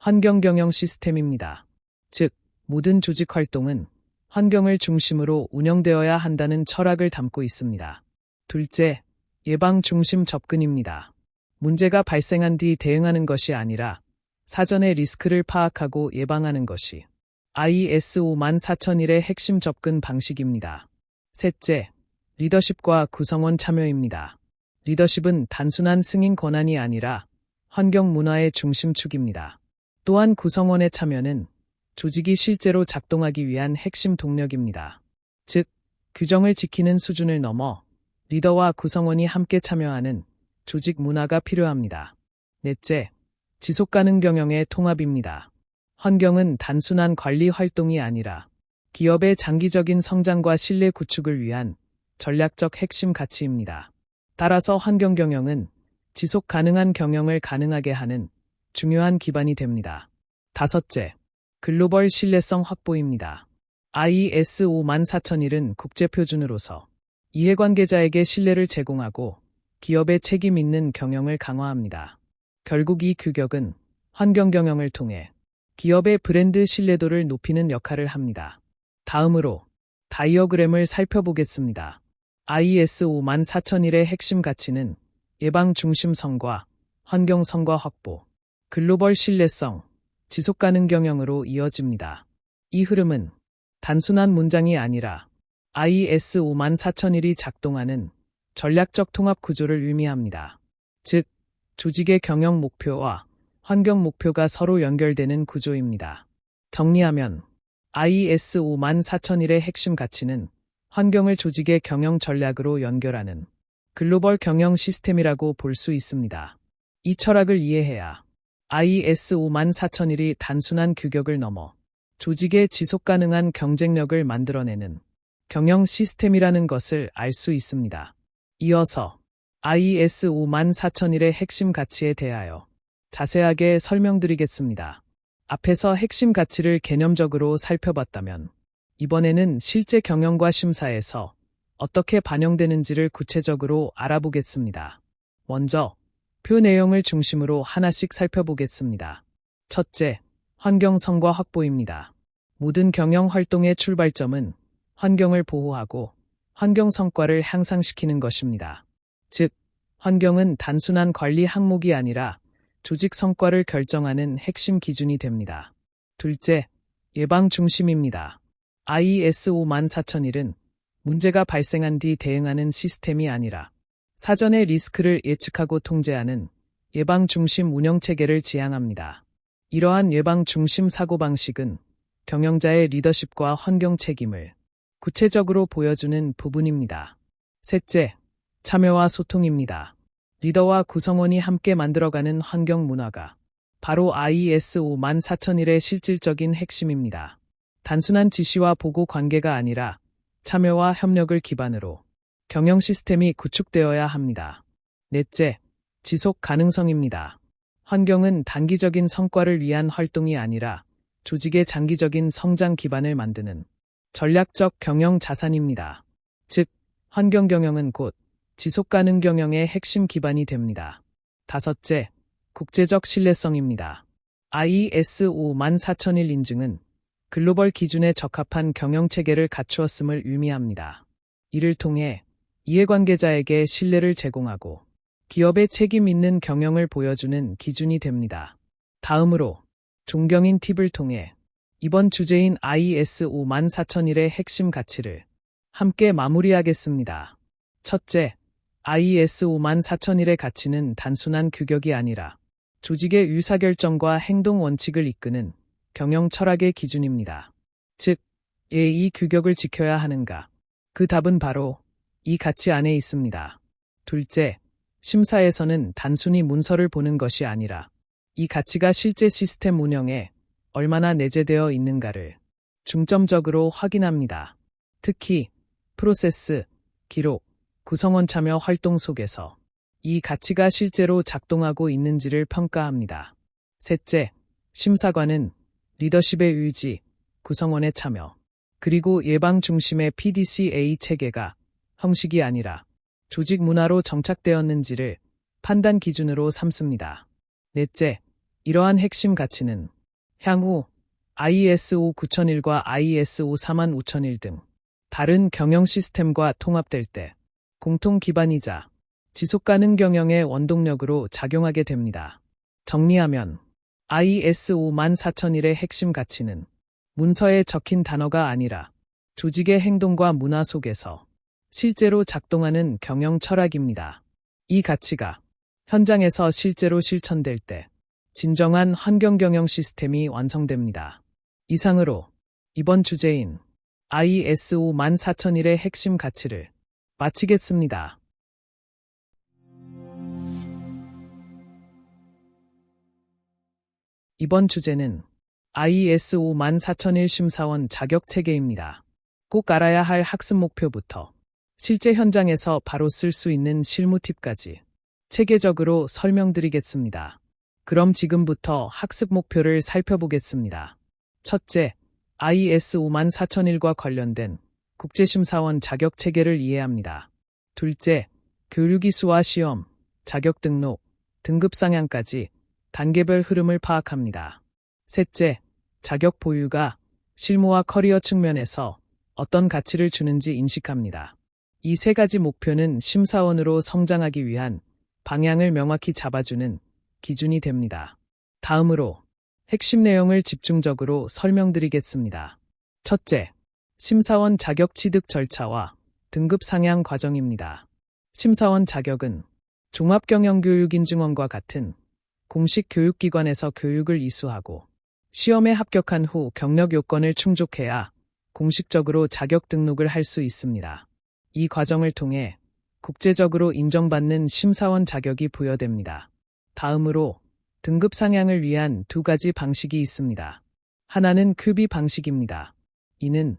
환경 경영 시스템입니다. 즉, 모든 조직 활동은 환경을 중심으로 운영되어야 한다는 철학을 담고 있습니다. 둘째, 예방 중심 접근입니다. 문제가 발생한 뒤 대응하는 것이 아니라 사전에 리스크를 파악하고 예방하는 것이 ISO 14001의 핵심 접근 방식입니다. 셋째, 리더십과 구성원 참여입니다. 리더십은 단순한 승인 권한이 아니라 환경 문화의 중심축입니다. 또한 구성원의 참여는 조직이 실제로 작동하기 위한 핵심 동력입니다. 즉, 규정을 지키는 수준을 넘어 리더와 구성원이 함께 참여하는 조직 문화가 필요합니다. 넷째, 지속가능 경영의 통합입니다. 환경은 단순한 관리 활동이 아니라 기업의 장기적인 성장과 신뢰 구축을 위한 전략적 핵심 가치입니다. 따라서 환경 경영은 지속 가능한 경영을 가능하게 하는 중요한 기반이 됩니다. 다섯째, 글로벌 신뢰성 확보입니다. ISO 14001은 국제표준으로서 이해관계자에게 신뢰를 제공하고 기업의 책임 있는 경영을 강화합니다. 결국 이 규격은 환경 경영을 통해 기업의 브랜드 신뢰도를 높이는 역할을 합니다. 다음으로 다이어그램을 살펴보겠습니다. ISO 14001의 핵심 가치는 예방 중심성과 환경성과 확보, 글로벌 신뢰성, 지속가능 경영으로 이어집니다. 이 흐름은 단순한 문장이 아니라 ISO 14001이 작동하는 전략적 통합 구조를 의미합니다. 즉, 조직의 경영 목표와 환경 목표가 서로 연결되는 구조입니다. 정리하면 ISO 14001의 핵심 가치는 환경을 조직의 경영 전략으로 연결하는 글로벌 경영 시스템이라고 볼 수 있습니다. 이 철학을 이해해야 ISO 14001이 단순한 규격을 넘어 조직의 지속가능한 경쟁력을 만들어내는 경영 시스템이라는 것을 알 수 있습니다. 이어서 ISO 14001의 핵심 가치에 대하여 자세하게 설명드리겠습니다. 앞에서 핵심 가치를 개념적으로 살펴봤다면 이번에는 실제 경영과 심사에서 어떻게 반영되는지를 구체적으로 알아보겠습니다. 먼저 표 내용을 중심으로 하나씩 살펴보겠습니다. 첫째, 환경성과 확보입니다. 모든 경영 활동의 출발점은 환경을 보호하고 환경 성과를 향상시키는 것입니다. 즉, 환경은 단순한 관리 항목이 아니라 조직 성과를 결정하는 핵심 기준이 됩니다. 둘째, 예방 중심입니다. ISO 14001은 문제가 발생한 뒤 대응하는 시스템이 아니라 사전에 리스크를 예측하고 통제하는 예방 중심 운영 체계를 지향합니다. 이러한 예방 중심 사고방식은 경영자의 리더십과 환경 책임을 구체적으로 보여주는 부분입니다. 셋째, 참여와 소통입니다. 리더와 구성원이 함께 만들어가는 환경 문화가 바로 ISO 14001의 실질적인 핵심입니다. 단순한 지시와 보고 관계가 아니라 참여와 협력을 기반으로 경영 시스템이 구축되어야 합니다. 넷째, 지속 가능성입니다. 환경은 단기적인 성과를 위한 활동이 아니라 조직의 장기적인 성장 기반을 만드는 전략적 경영 자산입니다. 즉, 환경 경영은 곧 지속 가능 경영의 핵심 기반이 됩니다. 다섯째, 국제적 신뢰성입니다. ISO 14001 인증은 글로벌 기준에 적합한 경영 체계를 갖추었음을 의미합니다. 이를 통해 이해관계자에게 신뢰를 제공하고 기업의 책임 있는 경영을 보여주는 기준이 됩니다. 다음으로 존경인 팁을 통해 이번 주제인 ISO 14001의 핵심 가치를 함께 마무리하겠습니다. 첫째, ISO 14001의 가치는 단순한 규격이 아니라 조직의 의사결정과 행동 원칙을 이끄는 경영 철학의 기준입니다. 즉, 왜 이 규격을 지켜야 하는가? 그 답은 바로 이 가치 안에 있습니다. 둘째, 심사에서는 단순히 문서를 보는 것이 아니라 이 가치가 실제 시스템 운영에 얼마나 내재되어 있는가를 중점적으로 확인합니다. 특히 프로세스, 기록, 구성원 참여 활동 속에서 이 가치가 실제로 작동하고 있는지를 평가합니다. 셋째, 심사관은 리더십의 의지, 구성원의 참여, 그리고 예방 중심의 PDCA 체계가 형식이 아니라 조직 문화로 정착되었는지를 판단 기준으로 삼습니다. 넷째, 이러한 핵심 가치는 향후 ISO 9001과 ISO 45001 등 다른 경영 시스템과 통합될 때 공통 기반이자 지속가능 경영의 원동력으로 작용하게 됩니다. 정리하면 ISO 14001의 핵심 가치는 문서에 적힌 단어가 아니라 조직의 행동과 문화 속에서 실제로 작동하는 경영 철학입니다. 이 가치가 현장에서 실제로 실천될 때 진정한 환경 경영 시스템이 완성됩니다. 이상으로 이번 주제인 ISO 14001의 핵심 가치를 마치겠습니다. 이번 주제는 ISO 14001 심사원 자격 체계입니다. 꼭 알아야 할 학습 목표부터 실제 현장에서 바로 쓸 수 있는 실무 팁까지 체계적으로 설명드리겠습니다. 그럼 지금부터 학습 목표를 살펴보겠습니다. 첫째, ISO 14001과 관련된 국제심사원 자격 체계를 이해합니다. 둘째, 교류기수와 시험, 자격 등록, 등급 상향까지 단계별 흐름을 파악합니다. 셋째, 자격 보유가 실무와 커리어 측면에서 어떤 가치를 주는지 인식합니다. 이 세 가지 목표는 심사원으로 성장하기 위한 방향을 명확히 잡아주는 기준이 됩니다. 다음으로 핵심 내용을 집중적으로 설명드리겠습니다. 첫째, 심사원 자격 취득 절차와 등급 상향 과정입니다. 심사원 자격은 종합경영교육인증원과 같은 공식 교육기관에서 교육을 이수하고 시험에 합격한 후 경력 요건을 충족해야 공식적으로 자격 등록을 할 수 있습니다. 이 과정을 통해 국제적으로 인정받는 심사원 자격이 부여됩니다. 다음으로 등급 상향을 위한 두 가지 방식이 있습니다. 하나는 큐비 방식입니다. 이는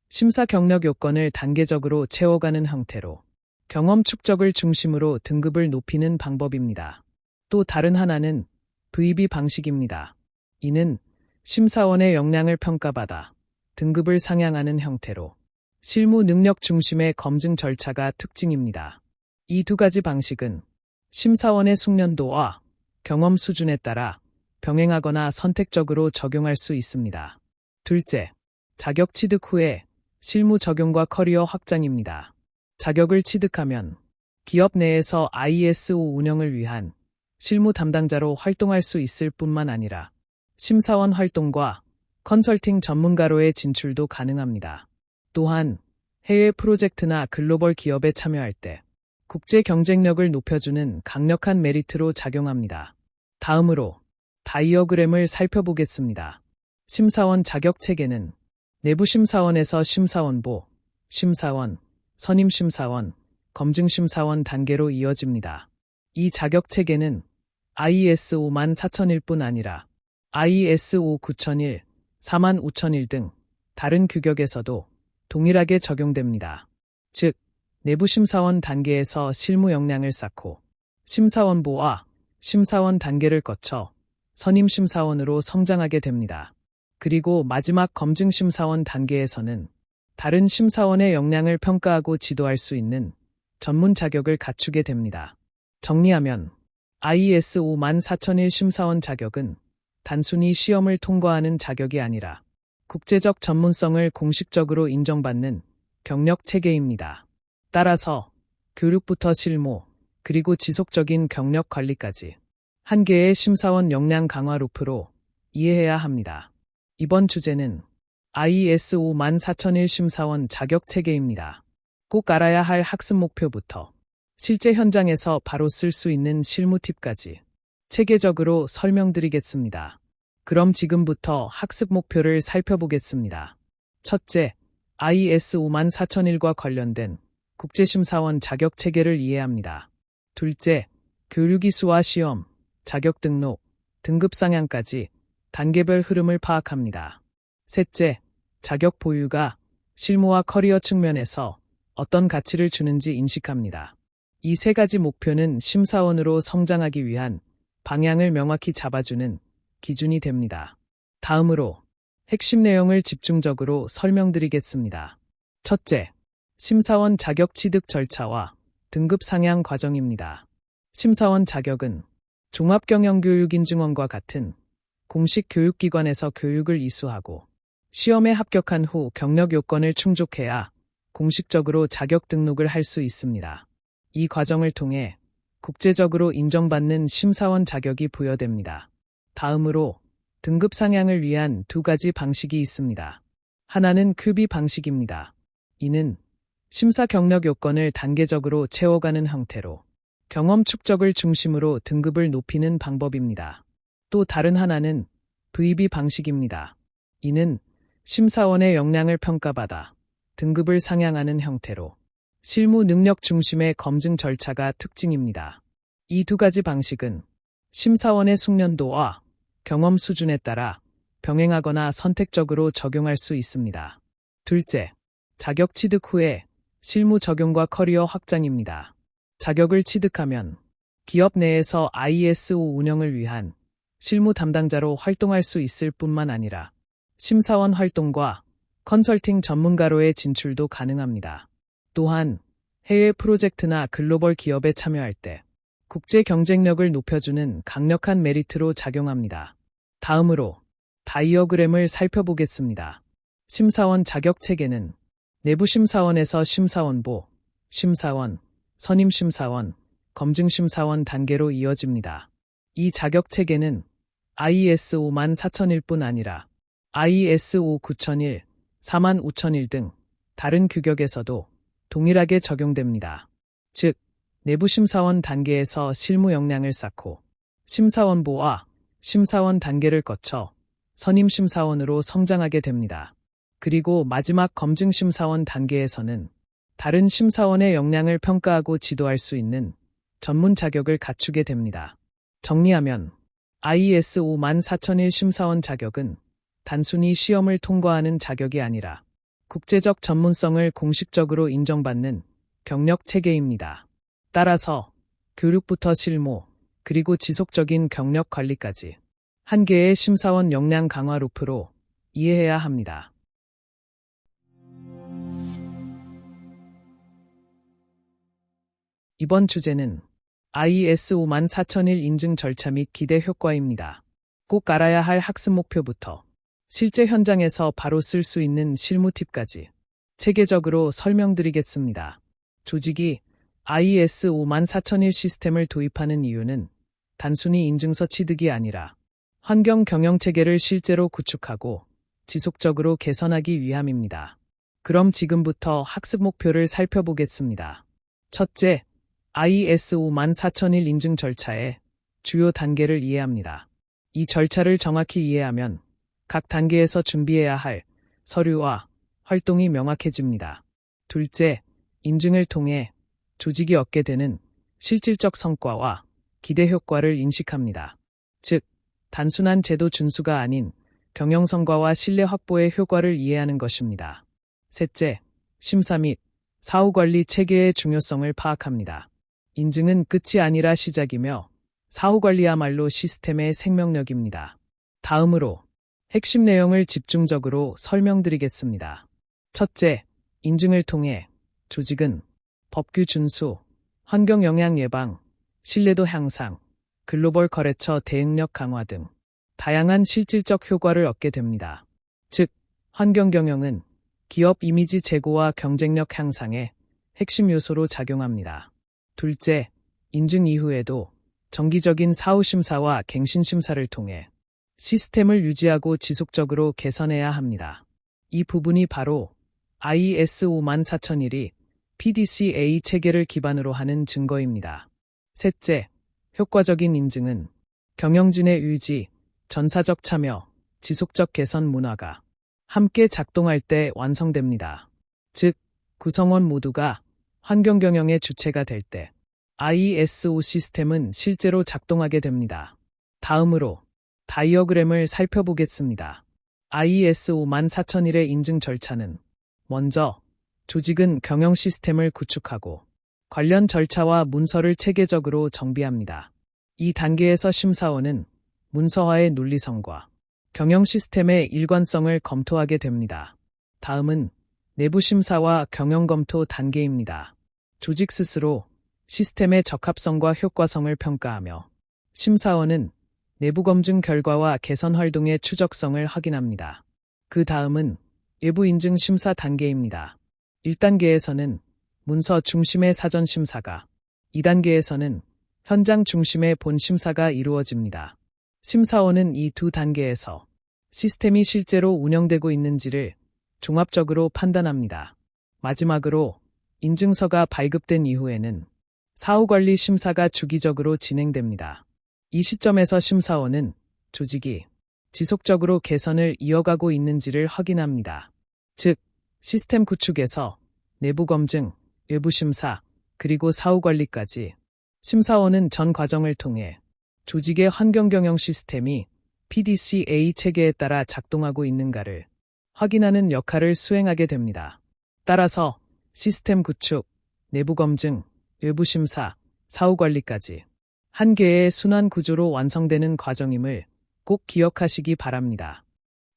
심사 경력 요건을 단계적으로 채워가는 형태로 경험 축적을 중심으로 등급을 높이는 방법입니다. 또 다른 하나는 VB 방식입니다. 이는 심사원의 역량을 평가받아 등급을 상향하는 형태로 실무 능력 중심의 검증 절차가 특징입니다. 이 두 가지 방식은 심사원의 숙련도와 경험 수준에 따라 병행하거나 선택적으로 적용할 수 있습니다. 둘째, 자격 취득 후에 실무 적용과 커리어 확장입니다. 자격을 취득하면 기업 내에서 ISO 운영을 위한 실무 담당자로 활동할 수 있을 뿐만 아니라 심사원 활동과 컨설팅 전문가로의 진출도 가능합니다. 또한 해외 프로젝트나 글로벌 기업에 참여할 때 국제 경쟁력을 높여주는 강력한 메리트로 작용합니다. 다음으로 다이어그램을 살펴보겠습니다. 심사원 자격 체계는 내부 심사원에서 심사원보, 심사원, 선임심사원, 검증심사원 단계로 이어집니다. 이 자격 체계는 ISO 14001뿐 아니라 ISO 9001, 45001 등 다른 규격에서도 동일하게 적용됩니다. 즉, 내부 심사원 단계에서 실무 역량을 쌓고 심사원보와 심사원 단계를 거쳐 선임심사원으로 성장하게 됩니다. 그리고 마지막 검증심사원 단계에서는 다른 심사원의 역량을 평가하고 지도할 수 있는 전문 자격을 갖추게 됩니다. 정리하면 ISO 14001 심사원 자격은 단순히 시험을 통과하는 자격이 아니라 국제적 전문성을 공식적으로 인정받는 경력 체계입니다. 따라서 교육부터 실무, 그리고 지속적인 경력 관리까지 한 개의 심사원 역량 강화 루프로 이해해야 합니다. 이번 주제는 ISO 14001 심사원 자격 체계입니다. 꼭 알아야 할 학습 목표부터 실제 현장에서 바로 쓸 수 있는 실무 팁까지 체계적으로 설명드리겠습니다. 그럼 지금부터 학습 목표를 살펴보겠습니다. 첫째, ISO 14001과 관련된 국제심사원 자격 체계를 이해합니다. 둘째, 교류기수와 시험, 자격 등록, 등급 상향까지 단계별 흐름을 파악합니다. 셋째, 자격 보유가 실무와 커리어 측면에서 어떤 가치를 주는지 인식합니다. 이 세 가지 목표는 심사원으로 성장하기 위한 방향을 명확히 잡아주는 기준이 됩니다. 다음으로 핵심 내용을 집중적으로 설명드리겠습니다. 첫째, 심사원 자격 취득 절차와 등급 상향 과정입니다. 심사원 자격은 종합경영교육인증원과 같은 공식 교육기관에서 교육을 이수하고 시험에 합격한 후 경력 요건을 충족해야 공식적으로 자격 등록을 할 수 있습니다. 이 과정을 통해 국제적으로 인정받는 심사원 자격이 부여됩니다. 다음으로 등급 상향을 위한 두 가지 방식이 있습니다. 하나는 큐비 방식입니다. 이는 심사 경력 요건을 단계적으로 채워가는 형태로 경험 축적을 중심으로 등급을 높이는 방법입니다. 또 다른 하나는 VB 방식입니다. 이는 심사원의 역량을 평가받아 등급을 상향하는 형태로 실무 능력 중심의 검증 절차가 특징입니다. 이 두 가지 방식은 심사원의 숙련도와 경험 수준에 따라 병행하거나 선택적으로 적용할 수 있습니다. 둘째, 자격 취득 후에 실무 적용과 커리어 확장입니다. 자격을 취득하면 기업 내에서 ISO 운영을 위한 실무 담당자로 활동할 수 있을 뿐만 아니라 심사원 활동과 컨설팅 전문가로의 진출도 가능합니다. 또한 해외 프로젝트나 글로벌 기업에 참여할 때 국제 경쟁력을 높여주는 강력한 메리트로 작용합니다. 다음으로 다이어그램을 살펴보겠습니다. 심사원 자격 체계는 내부심사원에서 심사원보, 심사원, 선임심사원, 검증심사원 단계로 이어집니다. 이 자격 체계는 ISO 14001뿐 아니라 ISO 9001, 45001 등 다른 규격에서도 동일하게 적용됩니다. 즉, 내부심사원 단계에서 실무 역량을 쌓고 심사원보와 심사원 단계를 거쳐 선임심사원으로 성장하게 됩니다. 그리고 마지막 검증심사원 단계에서는 다른 심사원의 역량을 평가하고 지도할 수 있는 전문 자격을 갖추게 됩니다. 정리하면 ISO 14001 심사원 자격은 단순히 시험을 통과하는 자격이 아니라 국제적 전문성을 공식적으로 인정받는 경력 체계입니다. 따라서 교육부터 실무, 그리고 지속적인 경력 관리까지 한 개의 심사원 역량 강화 루프로 이해해야 합니다. 이번 주제는 ISO 14001 인증 절차 및 기대 효과입니다. 꼭 알아야 할 학습 목표부터 실제 현장에서 바로 쓸 수 있는 실무 팁까지 체계적으로 설명드리겠습니다. 조직이 ISO 14001 시스템을 도입하는 이유는 단순히 인증서 취득이 아니라 환경 경영 체계를 실제로 구축하고 지속적으로 개선하기 위함입니다. 그럼 지금부터 학습 목표를 살펴보겠습니다. 첫째, ISO 14001 인증 절차의 주요 단계를 이해합니다. 이 절차를 정확히 이해하면 각 단계에서 준비해야 할 서류와 활동이 명확해집니다. 둘째, 인증을 통해 조직이 얻게 되는 실질적 성과와 기대 효과를 인식합니다. 즉, 단순한 제도 준수가 아닌 경영 성과와 신뢰 확보의 효과를 이해하는 것입니다. 셋째, 심사 및 사후 관리 체계의 중요성을 파악합니다. 인증은 끝이 아니라 시작이며 사후 관리야말로 시스템의 생명력입니다. 다음으로 핵심 내용을 집중적으로 설명드리겠습니다. 첫째, 인증을 통해 조직은 법규 준수, 환경 영향 예방, 신뢰도 향상, 글로벌 거래처 대응력 강화 등 다양한 실질적 효과를 얻게 됩니다. 즉, 환경 경영은 기업 이미지 제고와 경쟁력 향상에 핵심 요소로 작용합니다. 둘째, 인증 이후에도 정기적인 사후 심사와 갱신 심사를 통해 시스템을 유지하고 지속적으로 개선해야 합니다. 이 부분이 바로 ISO 14001이 PDCA 체계를 기반으로 하는 증거입니다. 셋째, 효과적인 인증은 경영진의 유지, 전사적 참여, 지속적 개선 문화가 함께 작동할 때 완성됩니다. 즉, 구성원 모두가 환경 경영의 주체가 될 때 ISO 시스템은 실제로 작동하게 됩니다. 다음으로 다이어그램을 살펴보겠습니다. ISO 14001의 인증 절차는 먼저 조직은 경영 시스템을 구축하고 관련 절차와 문서를 체계적으로 정비합니다. 이 단계에서 심사원은 문서화의 논리성과 경영 시스템의 일관성을 검토하게 됩니다. 다음은 내부 심사와 경영 검토 단계입니다. 조직 스스로 시스템의 적합성과 효과성을 평가하며 심사원은 내부 검증 결과와 개선 활동의 추적성을 확인합니다. 그 다음은 외부 인증 심사 단계입니다. 1단계에서는 문서 중심의 사전 심사가, 2단계에서는 현장 중심의 본 심사가 이루어집니다. 심사원은 이 두 단계에서 시스템이 실제로 운영되고 있는지를 종합적으로 판단합니다. 마지막으로 인증서가 발급된 이후에는 사후관리 심사가 주기적으로 진행됩니다. 이 시점에서 심사원은 조직이 지속적으로 개선을 이어가고 있는지를 확인합니다. 즉, 시스템 구축에서 내부 검증, 외부 심사, 그리고 사후관리까지 심사원은 전 과정을 통해 조직의 환경 경영 시스템이 PDCA 체계에 따라 작동하고 있는가를 확인하는 역할을 수행하게 됩니다. 따라서 시스템 구축, 내부 검증, 외부 심사, 사후관리까지 한 개의 순환 구조로 완성되는 과정임을 꼭 기억하시기 바랍니다.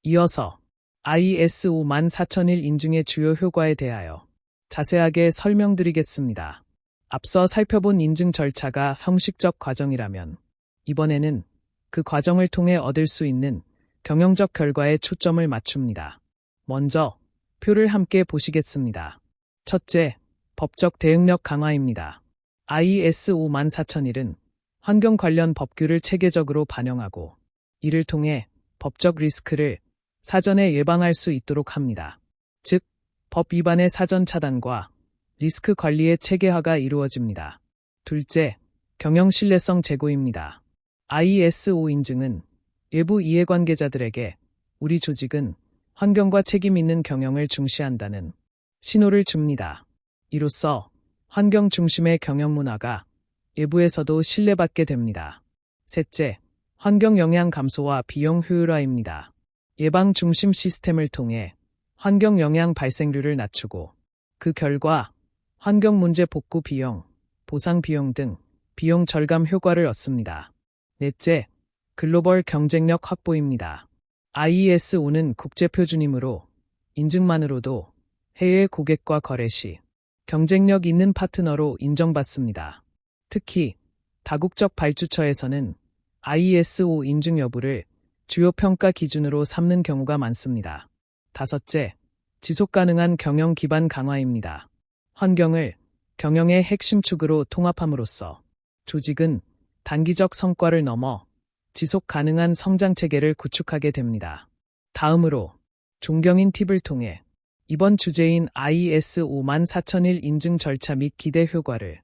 이어서 ISO 14001 인증의 주요 효과에 대하여 자세하게 설명드리겠습니다. 앞서 살펴본 인증 절차가 형식적 과정이라면 이번에는 그 과정을 통해 얻을 수 있는 경영적 결과에 초점을 맞춥니다. 먼저 표를 함께 보시겠습니다. 첫째, 법적 대응력 강화입니다. ISO 14001은 환경 관련 법규를 체계적으로 반영하고 이를 통해 법적 리스크를 사전에 예방할 수 있도록 합니다. 즉, 법 위반의 사전 차단과 리스크 관리의 체계화가 이루어집니다. 둘째, 경영 신뢰성 제고입니다. ISO 인증은 외부 이해관계자들에게 우리 조직은 환경과 책임 있는 경영을 중시한다는 신호를 줍니다. 이로써 환경 중심의 경영 문화가 외부에서도 신뢰받게 됩니다. 셋째, 환경 영향 감소와 비용 효율화입니다. 예방 중심 시스템을 통해 환경 영향 발생률을 낮추고 그 결과 환경 문제 복구 비용, 보상 비용 등 비용 절감 효과를 얻습니다. 넷째, 글로벌 경쟁력 확보입니다. ISO는 국제표준이므로 인증만으로도 해외 고객과 거래 시 경쟁력 있는 파트너로 인정받습니다. 특히 다국적 발주처에서는 ISO 인증 여부를 주요 평가 기준으로 삼는 경우가 많습니다. 다섯째, 지속가능한 경영 기반 강화입니다. 환경을 경영의 핵심 축으로 통합함으로써 조직은 단기적 성과를 넘어 지속 가능한 성장 체계를 구축하게 됩니다. 다음으로 존경인 팁을 통해 이번 주제인 ISO 14001 인증 절차 및 기대 효과를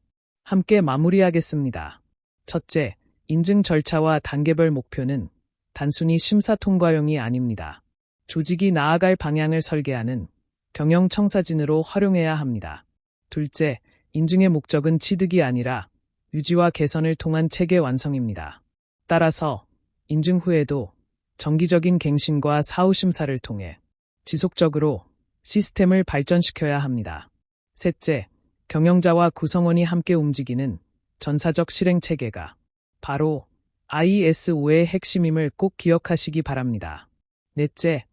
함께 마무리하겠습니다. 첫째, 인증 절차와 단계별 목표는 단순히 심사 통과용이 아닙니다. 조직이 나아갈 방향을 설계하는 경영 청사진으로 활용해야 합니다. 둘째, 인증의 목적은 취득이 아니라 유지와 개선을 통한 체계 완성입니다. 따라서 인증 후에도 정기적인 갱신과 사후 심사를 통해 지속적으로 시스템을 발전시켜야 합니다. 셋째, 경영자와 구성원이 함께 움직이는 전사적 실행 체계가 바로 ISO의 핵심임을 꼭 기억하시기 바랍니다. 넷째,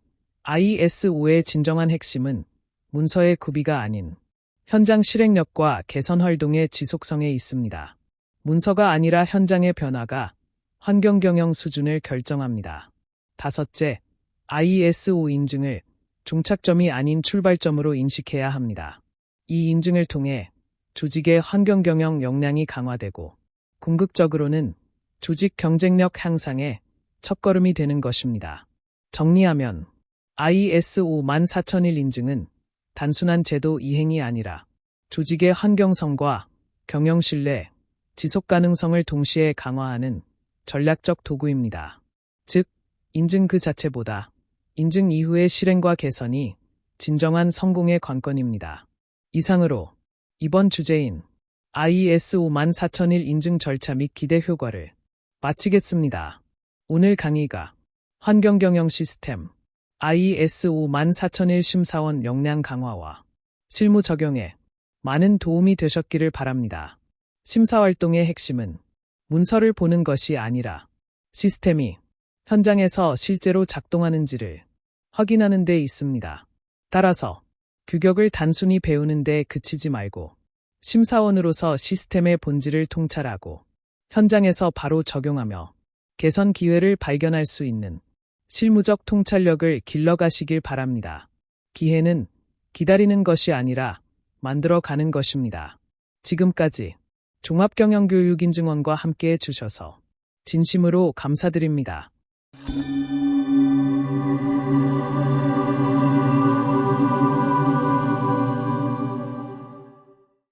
ISO의 진정한 핵심은 문서의 구비가 아닌 현장 실행력과 개선 활동의 지속성에 있습니다. 문서가 아니라 현장의 변화가 환경 경영 수준을 결정합니다. 다섯째, ISO 인증을 종착점이 아닌 출발점으로 인식해야 합니다. 이 인증을 통해 조직의 환경 경영 역량이 강화되고 궁극적으로는 조직 경쟁력 향상의 첫걸음이 되는 것입니다. 정리하면 ISO 14001 인증은 단순한 제도 이행이 아니라 조직의 환경성과 경영 신뢰, 지속 가능성을 동시에 강화하는 전략적 도구입니다. 즉, 인증 그 자체보다 인증 이후의 실행과 개선이 진정한 성공의 관건입니다. 이상으로 이번 주제인 ISO 14001 인증 절차 및 기대 효과를 마치겠습니다. 오늘 강의가 환경 경영 시스템 ISO 14001 심사원 역량 강화와 실무 적용에 많은 도움이 되셨기를 바랍니다. 심사 활동의 핵심은 문서를 보는 것이 아니라 시스템이 현장에서 실제로 작동하는지를 확인하는 데 있습니다. 따라서 규격을 단순히 배우는 데 그치지 말고 심사원으로서 시스템의 본질을 통찰하고 현장에서 바로 적용하며 개선 기회를 발견할 수 있는 실무적 통찰력을 길러가시길 바랍니다. 기회는 기다리는 것이 아니라 만들어가는 것입니다. 지금까지 종합경영교육인증원과 함께 해주셔서 진심으로 감사드립니다.